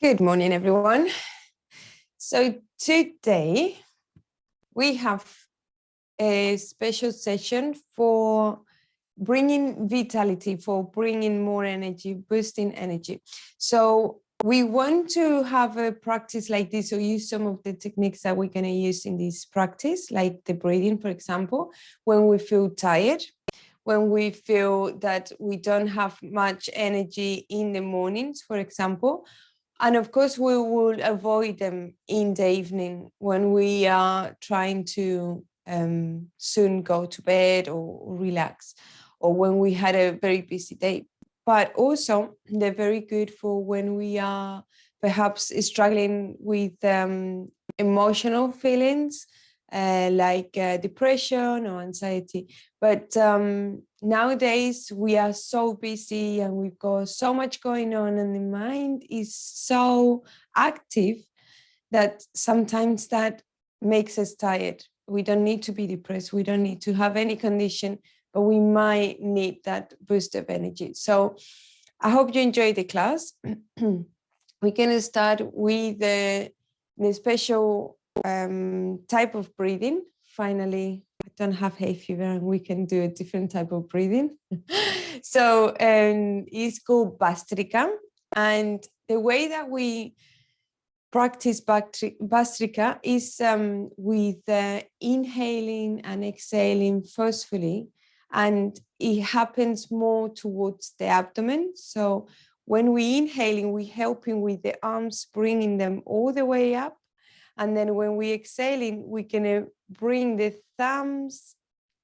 Good morning, everyone. So today we have a special session for bringing vitality, for bringing more energy, boosting energy. So we want to have a practice like this, or use some of the techniques that we're going to use in this practice, like the breathing, for example, when we feel tired, when we feel that we don't have much energy in the mornings, for example. And of course, we will avoid them in the evening when we are trying to soon go to bed or relax, or when we had a very busy day. But also, they're very good for when we are perhaps struggling with emotional feelings like depression or anxiety. But nowadays we are so busy and we've got so much going on, and the mind is so active that sometimes that makes us tired. We don't need to be depressed. We don't need to have any condition, but we might need that boost of energy. So I hope you enjoy the class. We're going to start with the special type of breathing. Finally, I don't have hay fever and we can do a different type of breathing. So it's called Bastrika. And the way that we practice Bastrika is with inhaling and exhaling forcefully. And it happens more towards the abdomen. So when we inhaling, we helping with the arms, bringing them all the way up. And then when we exhaling, we're gonna bring the thumbs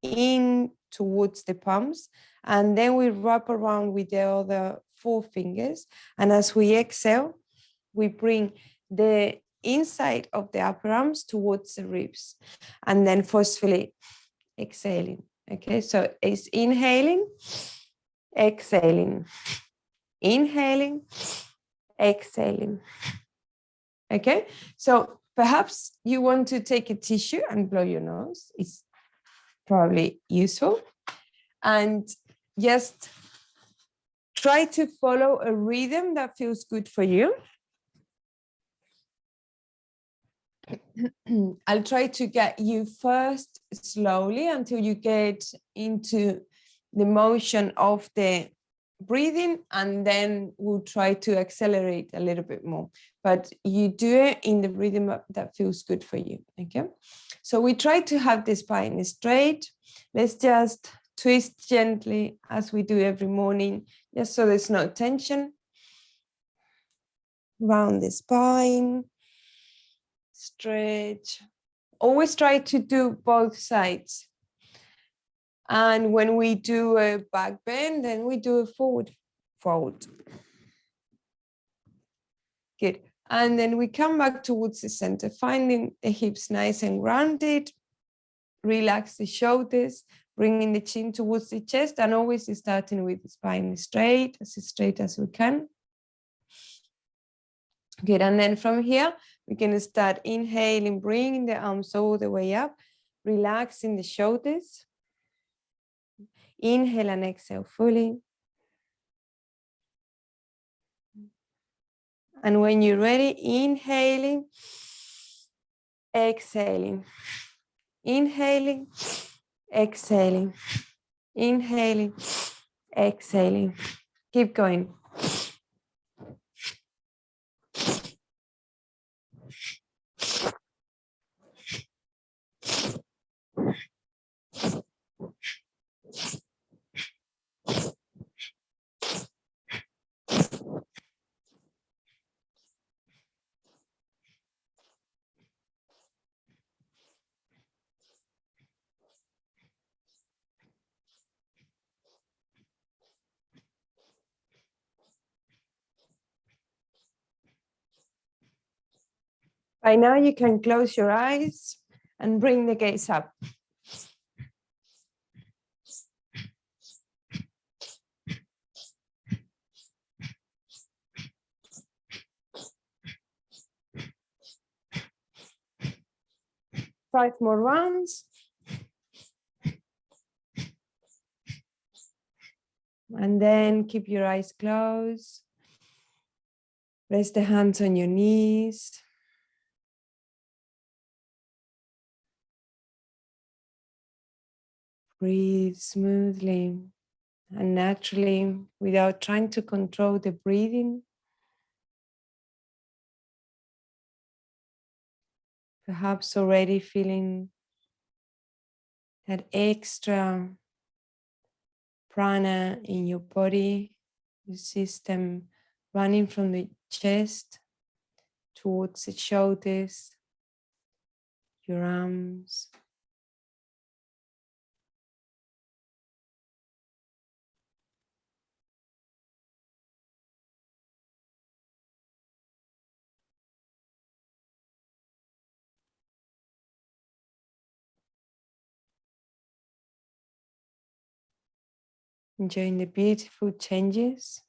in towards the palms. And then we wrap around with the other four fingers. And as we exhale, we bring the inside of the upper arms towards the ribs. And then forcefully exhaling. Okay, so it's inhaling, exhaling, inhaling, exhaling. Okay, so perhaps you want to take a tissue and blow your nose. It's probably useful. And just try to follow a rhythm that feels good for you. I'll try to get you first slowly until you get into the motion of the breathing, and then we'll try to accelerate a little bit more. But you do it in the rhythm that feels good for you, okay? So we try to have the spine straight. Let's just twist gently as we do every morning, just so there's no tension. Round the spine. Stretch. Always try to do both sides. And when we do a back bend, then we do a forward fold. Good. And then we come back towards the center, finding the hips nice and rounded. Relax the shoulders, bringing the chin towards the chest, and always starting with the spine straight as we can. Good. And then from here, we're going to start inhaling, bringing the arms all the way up, relaxing the shoulders. Inhale and exhale fully. And when you're ready, inhaling, exhaling, inhaling, exhaling, inhaling, exhaling. Keep going. By now you can close your eyes and bring the gaze up. Five more rounds. And then keep your eyes closed. Rest the hands on your knees. Breathe smoothly and naturally without trying to control the breathing. Perhaps already feeling that extra prana in your body, your system running from the chest towards the shoulders, your arms. Enjoying the beautiful changes.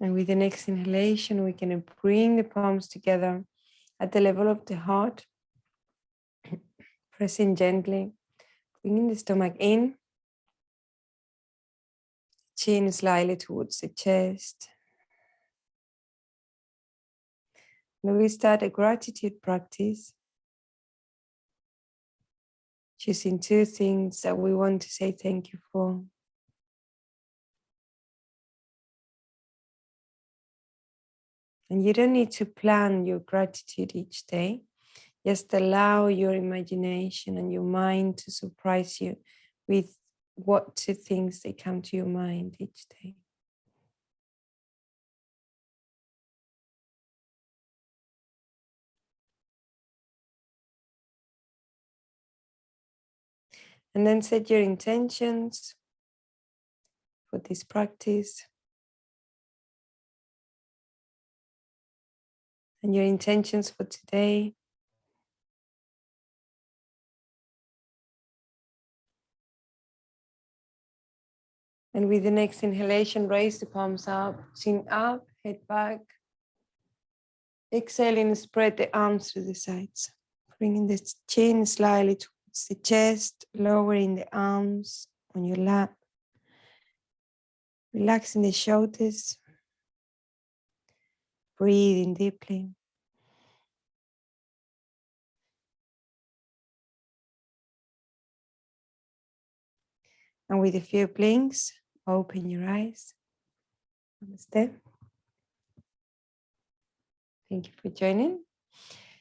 And with the next inhalation, we're going to bring the palms together at the level of the heart, pressing gently, bringing the stomach in, chin slightly towards the chest. And we start a gratitude practice, choosing 2 things that we want to say thank you for. And you don't need to plan your gratitude each day. Just allow your imagination and your mind to surprise you with what 2 things they come to your mind each day. And then set your intentions for this practice. And your intentions for today. And with the next inhalation, raise the palms up, chin up, head back. Exhaling, spread the arms to the sides. Bringing the chin slightly towards the chest, lowering the arms on your lap. Relaxing the shoulders. Breathing deeply. And with a few blinks, open your eyes. Namaste. Thank you for joining.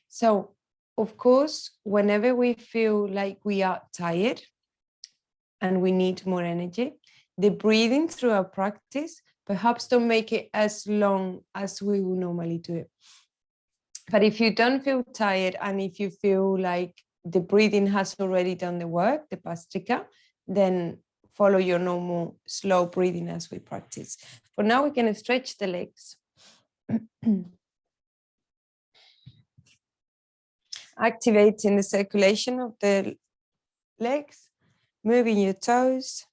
So, of course, whenever we feel like we are tired and we need more energy, the breathing through our practice, perhaps don't make it as long as we would normally do it. But if you don't feel tired and if you feel like the breathing has already done the work, the Pastrika, then follow your normal slow breathing as we practice. For now, we're going to stretch the legs. Activating the circulation of the legs, moving your toes.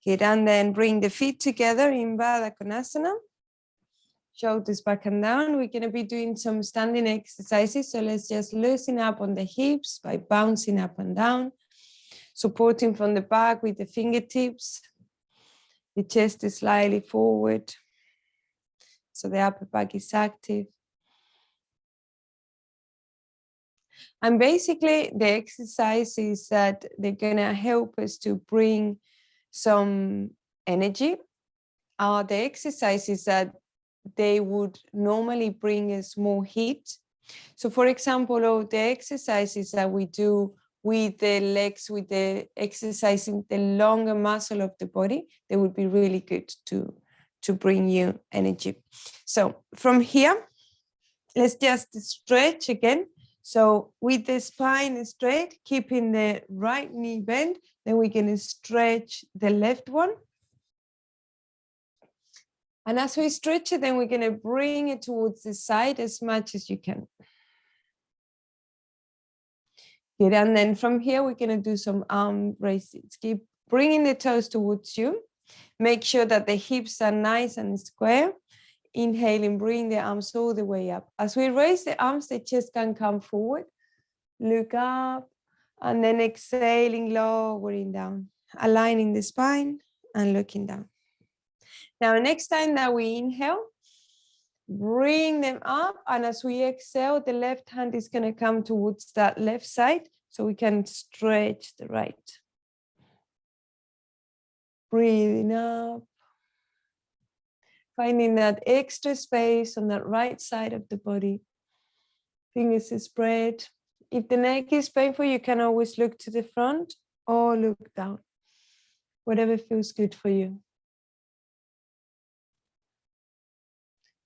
Good, and then bring the feet together in Baddha Konasana. Shoulders back and down. We're going to be doing some standing exercises. So let's just loosen up on the hips by bouncing up and down, supporting from the back with the fingertips. The chest is slightly forward, so the upper back is active. And basically, the exercises that they're going to help us to bring some energy are the exercises that they would normally bring us more heat. So for example, all the exercises that we do with the legs, with the exercising the longer muscle of the body, they would be really good to bring you energy. So from here, let's just stretch again. So with the spine straight, keeping the right knee bent, then we're going to stretch the left one. And as we stretch it, then we're going to bring it towards the side as much as you can. Good. And then from here, we're going to do some arm raises. Keep bringing the toes towards you. Make sure that the hips are nice and square. Inhaling, bring the arms all the way up. As we raise the arms, the chest can come forward. Look up, and then exhaling, lowering down, aligning the spine and looking down. Now, next time that we inhale, bring them up, and as we exhale, the left hand is going to come towards that left side so we can stretch the right. Breathing up, finding that extra space on that right side of the body. Fingers spread. If the neck is painful, you can always look to the front or look down, whatever feels good for you.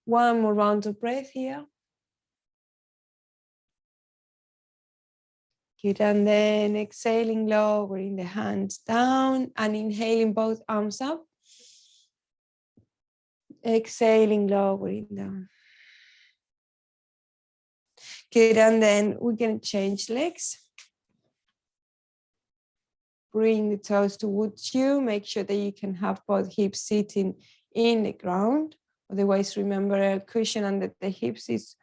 One more round of breath here. Good, and then exhaling, lowering the hands down and inhaling both arms up. Exhaling, lowering down. Good, and then we're going to change legs. Bring the toes towards you. Make sure that you can have both hips sitting in the ground. Otherwise, remember, a cushion under the hips is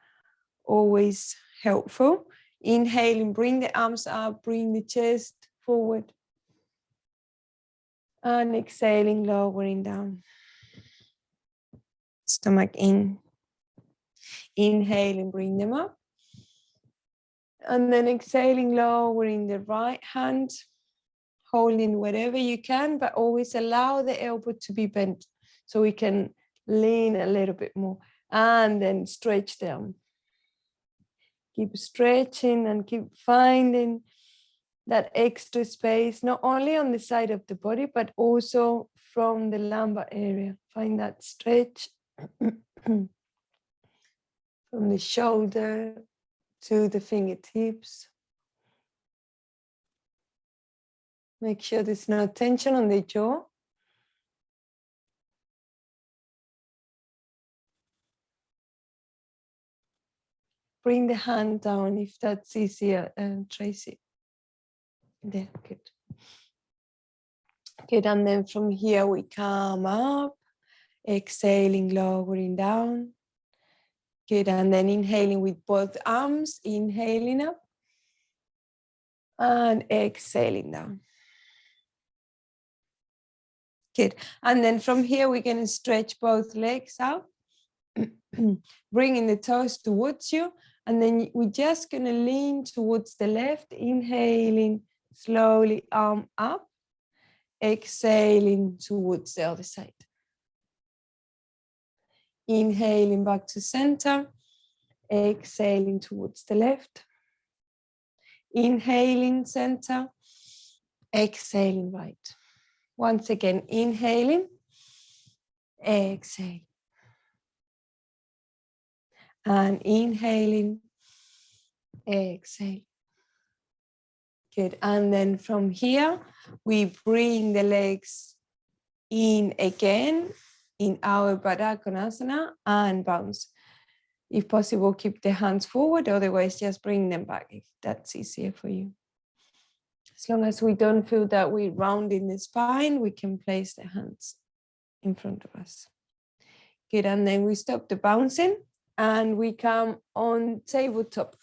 always helpful. Inhaling, bring the arms up, bring the chest forward. And exhaling, lowering down. Stomach in. Inhaling, bring them up. And then exhaling, lowering the right hand, holding wherever you can, but always allow the elbow to be bent so we can lean a little bit more. And then stretch down. Keep stretching and keep finding that extra space, not only on the side of the body, but also from the lumbar area. Find that stretch from the shoulder to the fingertips. Make sure there's no tension on the jaw. Bring the hand down if that's easier, Tracy. There, good. Good, and then from here we come up, exhaling, lowering down. Good, and then inhaling with both arms, inhaling up and exhaling down. Good, and then from here we're going to stretch both legs out, bringing the toes towards you, and then we're just going to lean towards the left, inhaling slowly, arm up, exhaling towards the other side. Inhaling back to center, exhaling towards the left. Inhaling center, exhaling right. Once again, inhaling, exhale. And inhaling, exhale. Good, and then from here, we bring the legs in again in our Baddha Konasana and bounce. If possible, keep the hands forward, otherwise just bring them back if that's easier for you. As long as we don't feel that we're rounding the spine, we can place the hands in front of us. Good, and then we stop the bouncing and we come on tabletop.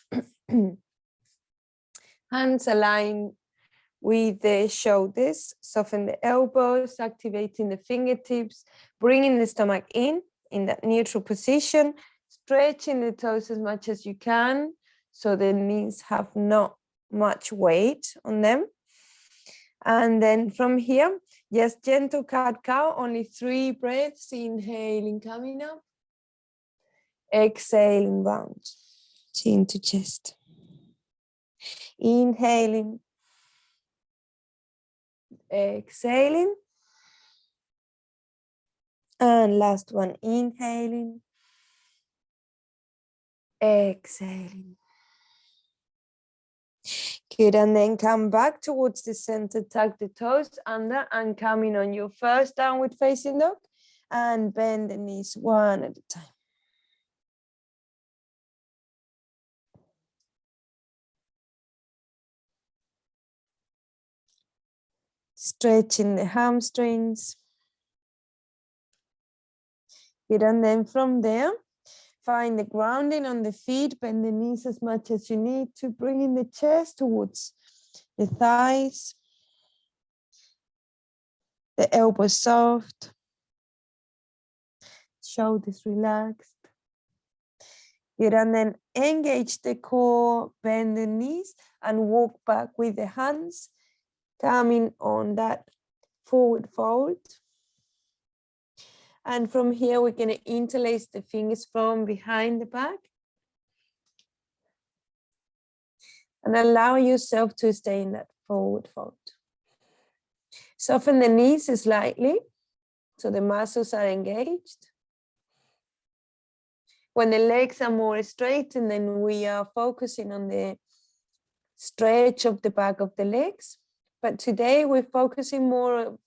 Hands align with the shoulders, soften the elbows, activating the fingertips, bringing the stomach in that neutral position, stretching the toes as much as you can so the knees have not much weight on them. And then from here, just gentle cat-cow, only 3 breaths, inhaling, coming up, exhaling, round, chin to chest. Inhaling, exhaling, and last one, inhaling, exhaling. Good, and then come back towards the center, tuck the toes under and coming on your first downward facing dog and bend the knees one at a time. Stretching the hamstrings. Good, and then from there, find the grounding on the feet, bend the knees as much as you need to, bring in the chest towards the thighs, the elbows soft, shoulders relaxed. Good, and then engage the core, bend the knees, and walk back with the hands, coming on that forward fold. And from here, we're going to interlace the fingers from behind the back. And allow yourself to stay in that forward fold. Soften the knees slightly, so the muscles are engaged. When the legs are more straight, and then we are focusing on the stretch of the back of the legs. But today we're focusing more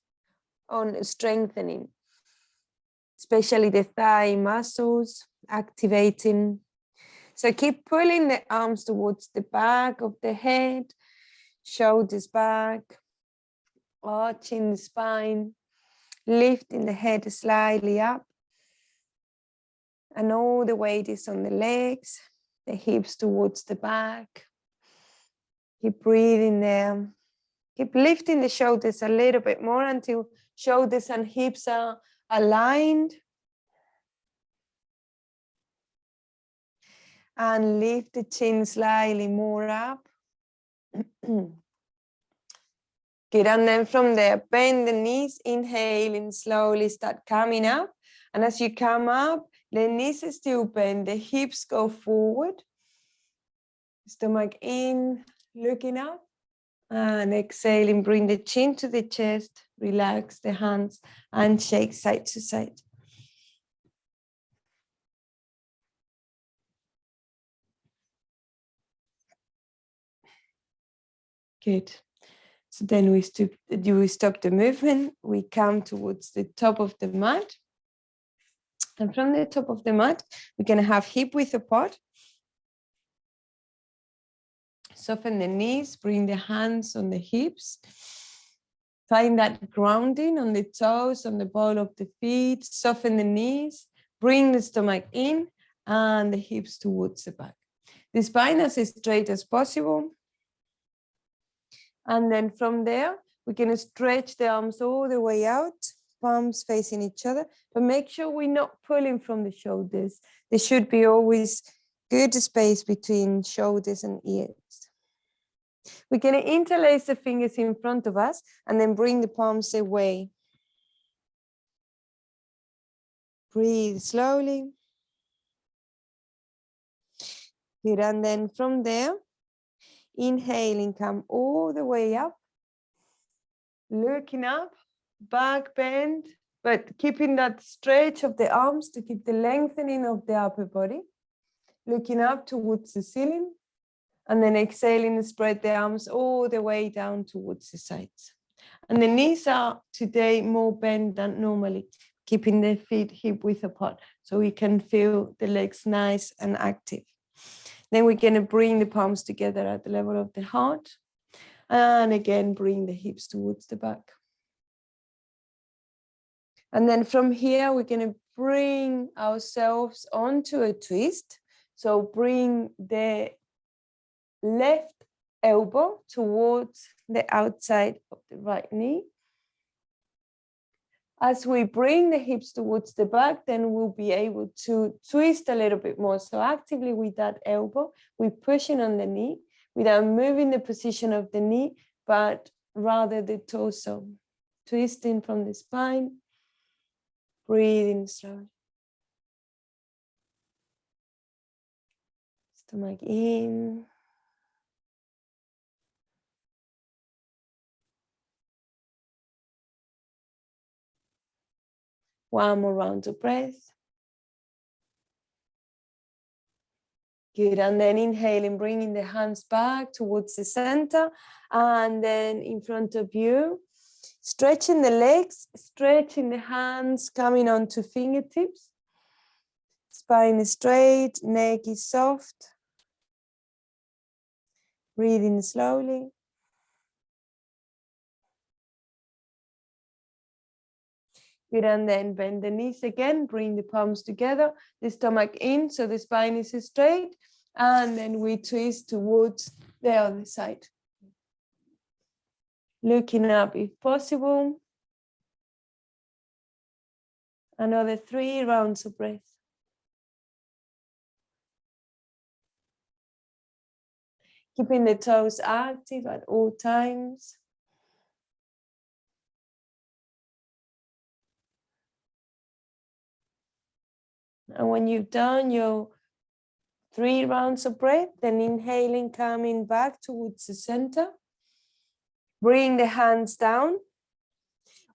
on strengthening, especially the thigh muscles, activating. So keep pulling the arms towards the back of the head, shoulders back, arching the spine, lifting the head slightly up. And all the weight is on the legs, the hips towards the back. Keep breathing there. Keep lifting the shoulders a little bit more until shoulders and hips are aligned. And lift the chin slightly more up. Good, and then from there, bend the knees, inhaling slowly, start coming up. And as you come up, the knees still bend, the hips go forward. Stomach in, looking up. And exhaling, bring the chin to the chest, relax the hands, and shake side to side. Good. So then we stop the movement. We come towards the top of the mat. And from the top of the mat, we're going to have hip width apart. Soften the knees, bring the hands on the hips. Find that grounding on the toes, on the ball of the feet. Soften the knees, bring the stomach in and the hips towards the back. The spine as straight as possible. And then from there, we're going to stretch the arms all the way out, palms facing each other, but make sure we're not pulling from the shoulders. There should be always good space between shoulders and ears. We're going to interlace the fingers in front of us and then bring the palms away. Breathe slowly. Good, and then from there, inhaling, come all the way up. Looking up, back bend, but keeping that stretch of the arms to keep the lengthening of the upper body. Looking up towards the ceiling. And then exhaling, spread the arms all the way down towards the sides. And the knees are today more bent than normally, keeping the feet hip width apart so we can feel the legs nice and active. Then we're going to bring the palms together at the level of the heart. And again, bring the hips towards the back. And then from here, we're going to bring ourselves onto a twist. So bring the left elbow towards the outside of the right knee. As we bring the hips towards the back, then we'll be able to twist a little bit more. So actively with that elbow, we're pushing on the knee without moving the position of the knee, but rather the torso. Twisting from the spine, breathing slowly. Stomach in. One more round of breath. Good, and then inhaling, bringing the hands back towards the center, and then in front of you, stretching the legs, stretching the hands, coming onto fingertips. Spine is straight, neck is soft. Breathing slowly. Good, and then bend the knees again, bring the palms together, the stomach in so the spine is straight, and then we twist towards the other side. Looking up if possible. Another 3 rounds of breath. Keeping the toes active at all times. And when you've done your 3 rounds of breath, then inhaling, coming back towards the center. Bring the hands down.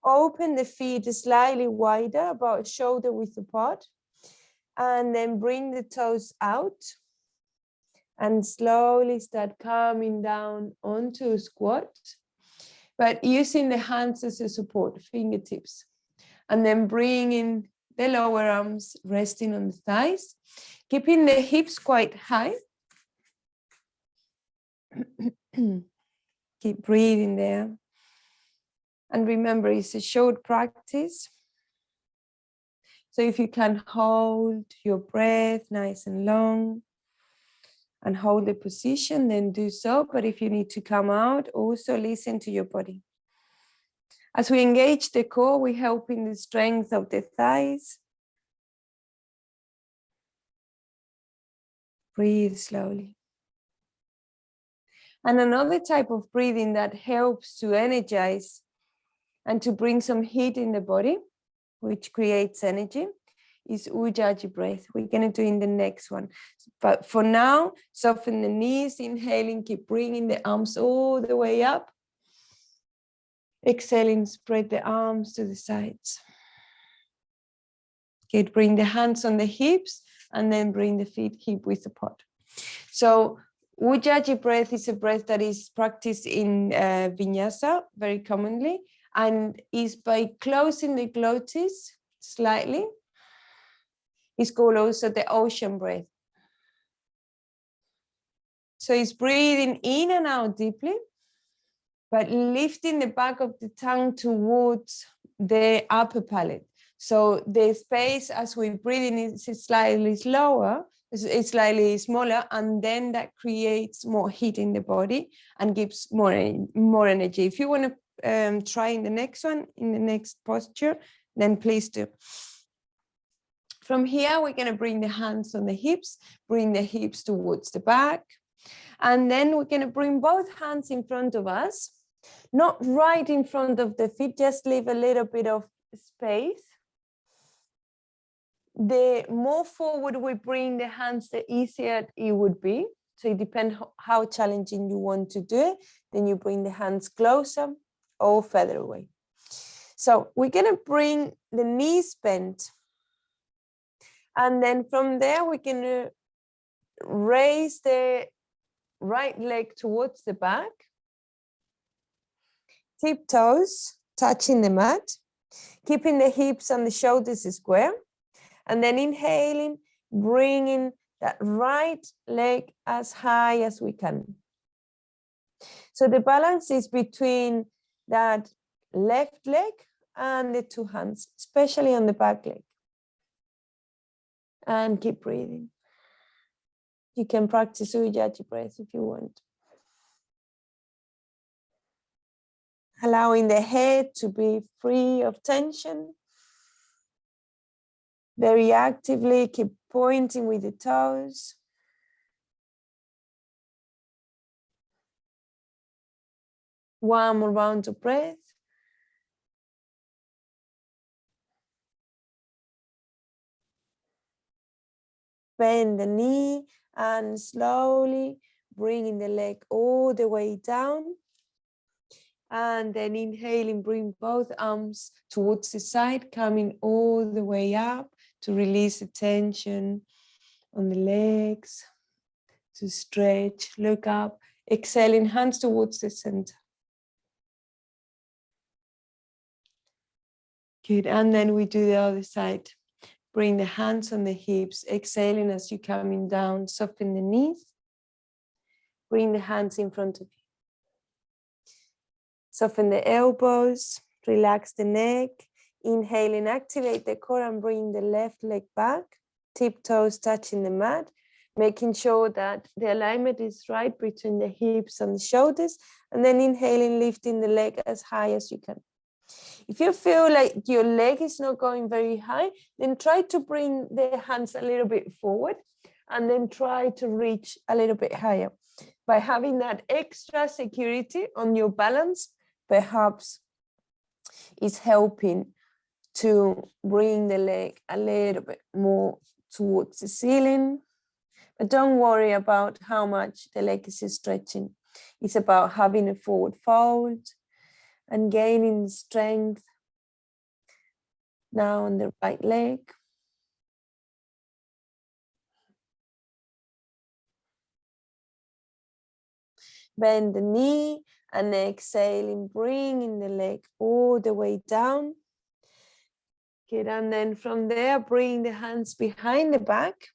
Open the feet slightly wider, about shoulder width apart. And then bring the toes out. And slowly start coming down onto a squat. But using the hands as a support, fingertips. And then bringing the lower arms resting on the thighs. Keeping the hips quite high. Keep breathing there. And remember, it's a short practice. So if you can hold your breath nice and long and hold the position, then do so. But if you need to come out, also listen to your body. As we engage the core, we help in the strength of the thighs. Breathe slowly. And another type of breathing that helps to energize and to bring some heat in the body, which creates energy, is Ouija Breath. We're going to do in the next one. But for now, soften the knees, inhaling, keep bringing the arms all the way up. Exhaling, spread the arms to the sides. Good, bring the hands on the hips and then bring the feet hip width apart. So Ouija Breath is a breath that is practiced in Vinyasa very commonly, and is by closing the glottis slightly. It's called also the ocean breath. So it's breathing in and out deeply, but lifting the back of the tongue towards the upper palate. So the space as we breathe in is slightly slower, it's slightly smaller, and then that creates more heat in the body and gives more energy. If you want to try in the next one, in the next posture, then please do. From here, we're going to bring the hands on the hips, bring the hips towards the back. And then we're going to bring both hands in front of us, not right in front of the feet, just leave a little bit of space. The more forward we bring the hands, the easier it would be. So it depends how challenging you want to do it. Then you bring the hands closer or further away. So we're going to bring the knees bent. And then from there, we can raise the right leg towards the back. Tiptoes, touching the mat. Keeping the hips and the shoulders square. And then inhaling, bringing that right leg as high as we can. So the balance is between that left leg and the two hands, especially on the back leg. And keep breathing. You can practice Ouija Breath if you want. Allowing the head to be free of tension. Very actively, keep pointing with the toes. One more round of breath. Bend the knee and slowly bringing the leg all the way down. And then inhaling, bring both arms towards the side, coming all the way up to release the tension on the legs, to stretch, look up, exhaling, hands towards the center. Good, and then we do the other side. Bring the hands on the hips, exhaling as you're coming down, soften the knees. Bring the hands in front of you. Soften the elbows, relax the neck, Inhaling, activate the core and bring the left leg back, tiptoes touching the mat, making sure that the alignment is right between the hips and the shoulders, and then inhaling, lifting the leg as high as you can. If you feel like your leg is not going very high, then try to bring the hands a little bit forward and then try to reach a little bit higher. By having that extra security on your balance, perhaps is helping to bring the leg a little bit more towards the ceiling. But don't worry about how much the leg is stretching. It's about having a forward fold and gaining strength now on the right leg. Bend the knee and exhaling, bringing the leg all the way down. Good, and then from there, bring the hands behind the back,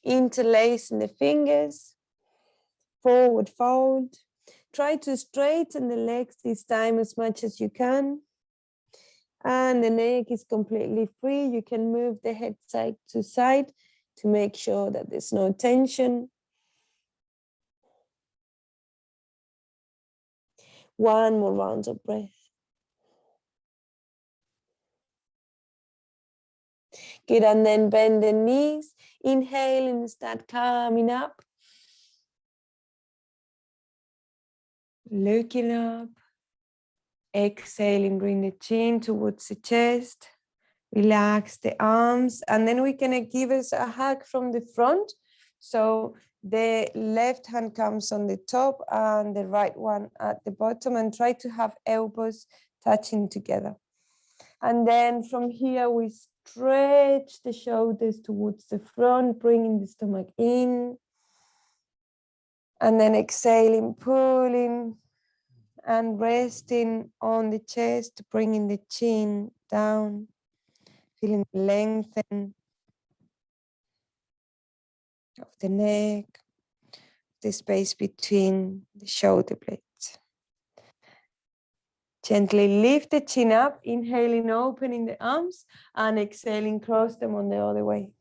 interlacing the fingers, forward fold. Try to straighten the legs this time as much as you can. And the neck is completely free. You can move the head side to side to make sure that there's no tension. One more round of breath. Good, and then bend the knees. Inhale and start coming up. Looking up. Exhaling, bring the chin towards the chest. Relax the arms, and then we're gonna give us a hug from the front. So the left hand comes on the top and the right one at the bottom, and try to have elbows touching together. And then from here, we stretch the shoulders towards the front, bringing the stomach in. And then exhaling, pulling and resting on the chest, bringing the chin down. Feeling the lengthen of the neck, the space between the shoulder blades. Gently lift the chin up, inhaling, opening the arms, and exhaling, cross them on the other way.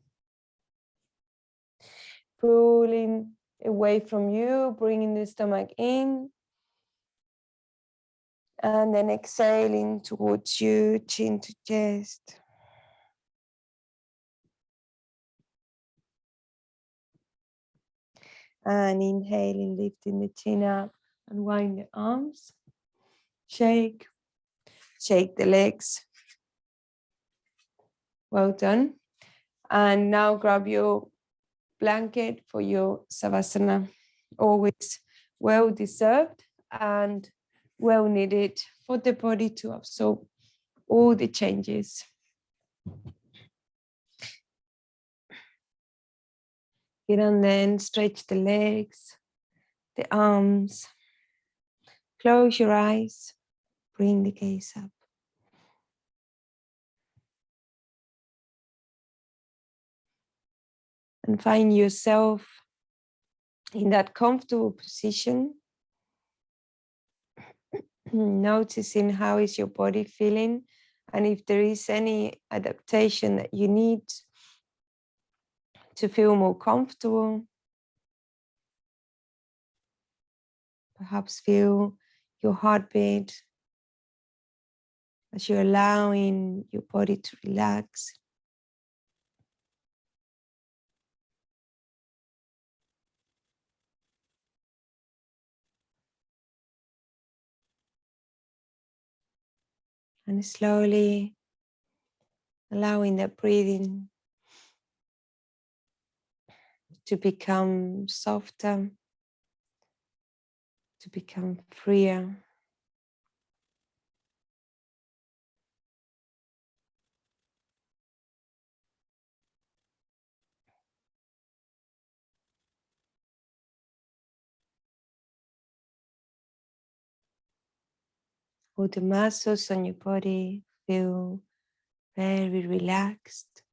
Pulling away from you, bringing the stomach in, and then exhaling towards you, chin to chest. And inhaling, lifting the chin up, unwind the arms, shake the legs. Well done. And now grab your blanket for your Savasana. Always well deserved and well needed for the body to absorb all the changes. Get on then, stretch the legs, the arms. Close your eyes, bring the gaze up. And find yourself in that comfortable position. Noticing how is your body feeling, and if there is any adaptation that you need to feel more comfortable. Perhaps feel your heartbeat as you're allowing your body to relax. And slowly allowing that breathing to become softer, to become freer. All the muscles on your body feel very relaxed.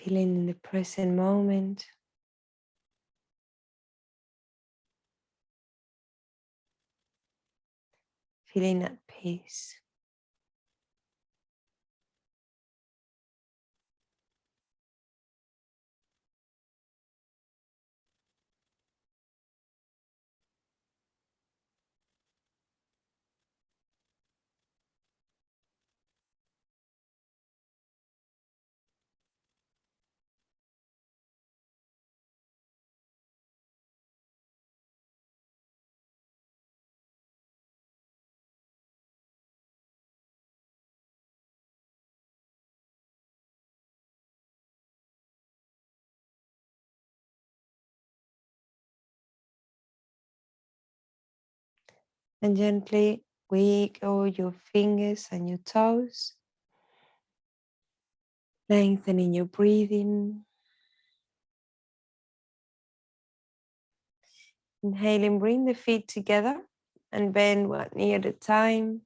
Feeling in the present moment. Feeling at peace. And gently wiggle your fingers and your toes. Lengthening your breathing. Inhaling, bring the feet together and bend one knee at a time.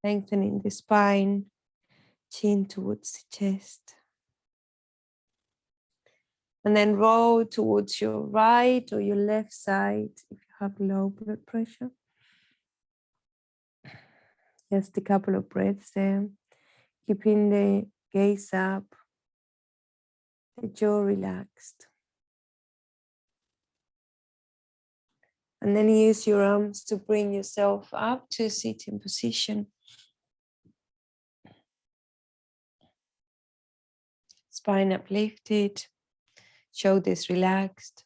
Lengthening the spine, chin towards the chest. And then roll towards your right or your left side if you have low blood pressure. Just a couple of breaths there. Keeping the gaze up, the jaw relaxed. And then use your arms to bring yourself up to a sitting position. Spine uplifted, shoulders relaxed.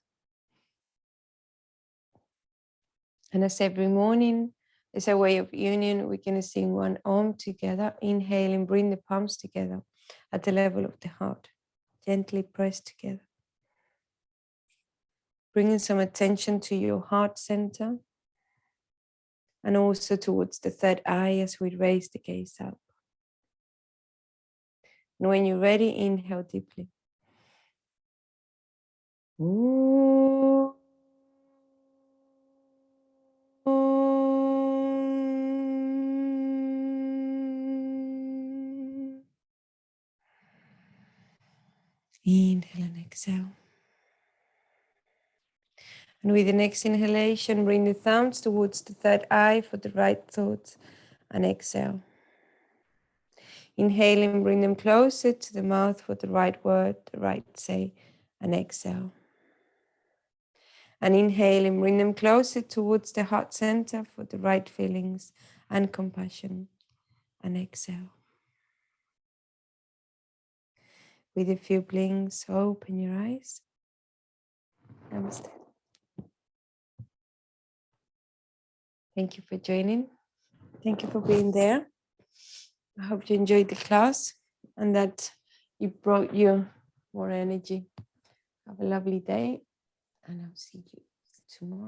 And as every morning, as a way of union, we're going to sing one Om together. Inhaling, bring the palms together at the level of the heart. Gently press together. Bringing some attention to your heart center. And also towards the third eye as we raise the gaze up. And when you're ready, inhale deeply. Om. Inhale and exhale. And with the next inhalation, bring the thumbs towards the third eye for the right thoughts and exhale. Inhaling, bring them closer to the mouth for the right word, the right say, and exhale. And inhaling, bring them closer towards the heart center for the right feelings and compassion, and exhale. With a few blinks, open your eyes. Namaste. Thank you for joining. Thank you for being there. I hope you enjoyed the class and that it brought you more energy. Have a lovely day, and I'll see you tomorrow.